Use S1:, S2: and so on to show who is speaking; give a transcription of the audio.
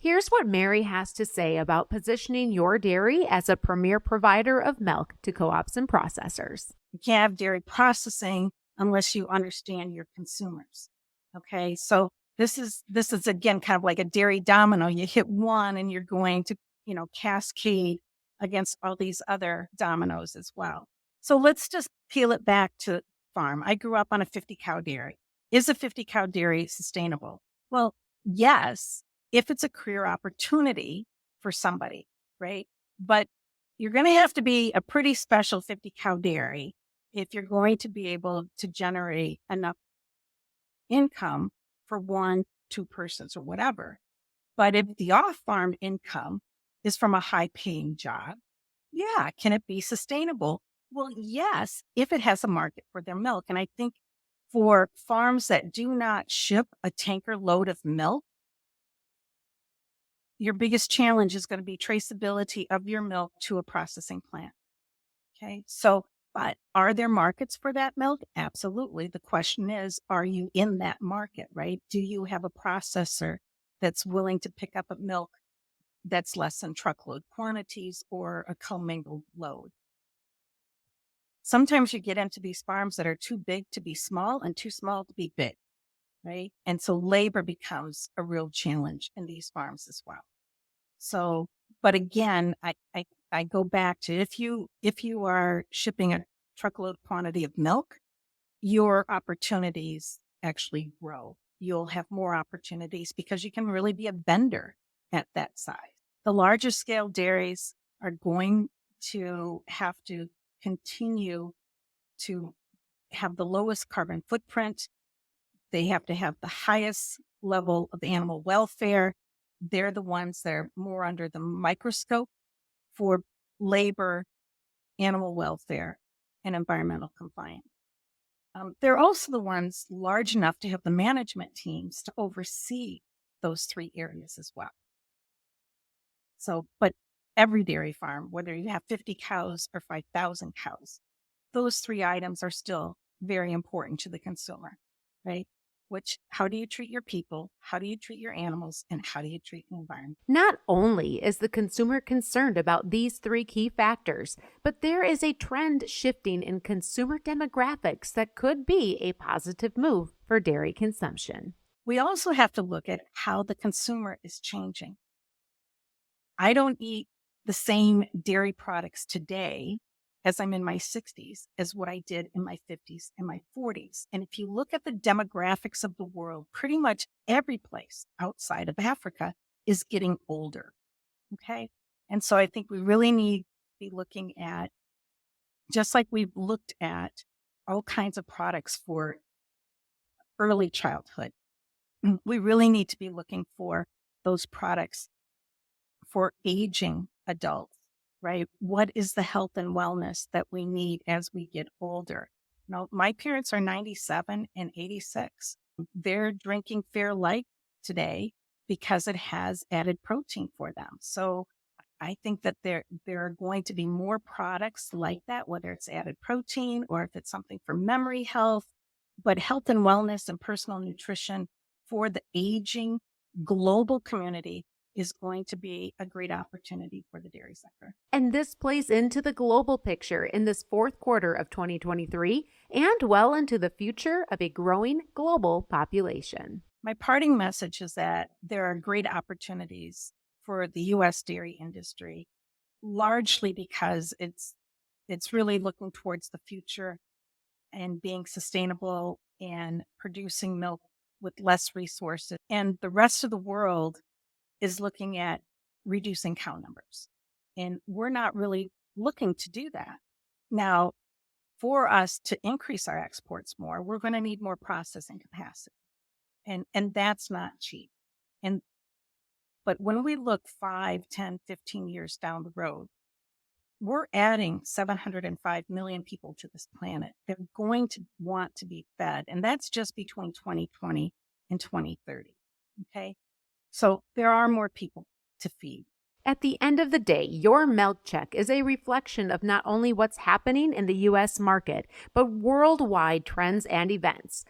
S1: Here's what Mary has to say about positioning your dairy as a premier provider of milk to co-ops and processors.
S2: You can't have dairy processing unless you understand your consumers. Okay. So this is again kind of like a dairy domino. You hit one and you're going to, cascade against all these other dominoes as well. So let's just peel it back to farm. I grew up on a 50 cow dairy. Is a 50 cow dairy sustainable? Well, yes, if it's a career opportunity for somebody, right? But you're going to have to be a pretty special 50 cow dairy if you're going to be able to generate enough income for 1-2 persons or whatever. But if the off-farm income is from a high-paying job, yeah, can it be sustainable? Well, yes, if it has a market for their milk. And I think for farms that do not ship a tanker load of milk, your biggest challenge is going to be traceability of your milk to a processing plant. Okay. So, but are there markets for that milk? Absolutely. The question is, are you in that market, right? Do you have a processor that's willing to pick up a milk that's less than truckload quantities or a commingled load? Sometimes you get into these farms that are too big to be small and too small to be big, right? And so labor becomes a real challenge in these farms as well. So, but again, I go back to if you are shipping a truckload quantity of milk, your opportunities actually grow. You'll have more opportunities because you can really be a vendor at that size. The larger scale dairies are going to have to continue to have the lowest carbon footprint. They have to have the highest level of animal welfare. They're the ones that are more under the microscope for labor, animal welfare, and environmental compliance. They're also the ones large enough to have the management teams to oversee those 3 areas as well. So, but every dairy farm, whether you have 50 cows or 5,000 cows, those 3 items are still very important to the consumer, right? How do you treat your people? How do you treat your animals? And how do you treat the environment?
S1: Not only is the consumer concerned about these 3 key factors, but there is a trend shifting in consumer demographics that could be a positive move for dairy consumption.
S2: We also have to look at how the consumer is changing. I don't eat the same dairy products today as I'm in my 60s as what I did in my 50s and my 40s. And if you look at the demographics of the world, pretty much every place outside of Africa is getting older. Okay. And so I think we really need to be looking at, just like we've looked at all kinds of products for early childhood, we really need to be looking for those products for aging adults, right? What is the health and wellness that we need as we get older? Now, my parents are 97 and 86. They're drinking Fairlife today because it has added protein for them. So I think that there are going to be more products like that, whether it's added protein or if it's something for memory health, but health and wellness and personal nutrition for the aging global community is going to be a great opportunity for the dairy sector.
S1: And this plays into the global picture in this 4th quarter of 2023 and well into the future of a growing global population.
S2: My parting message is that there are great opportunities for the U.S. dairy industry, largely because it's really looking towards the future and being sustainable and producing milk with less resources. And the rest of the world is looking at reducing cow numbers. And we're not really looking to do that. Now, for us to increase our exports more, we're going to need more processing capacity. And that's not cheap. But when we look 5, 10, 15 years down the road, we're adding 705 million people to this planet. They're going to want to be fed. And that's just between 2020 and 2030. Okay. So there are more people to feed.
S1: At the end of the day, your milk check is a reflection of not only what's happening in the U.S. market, but worldwide trends and events.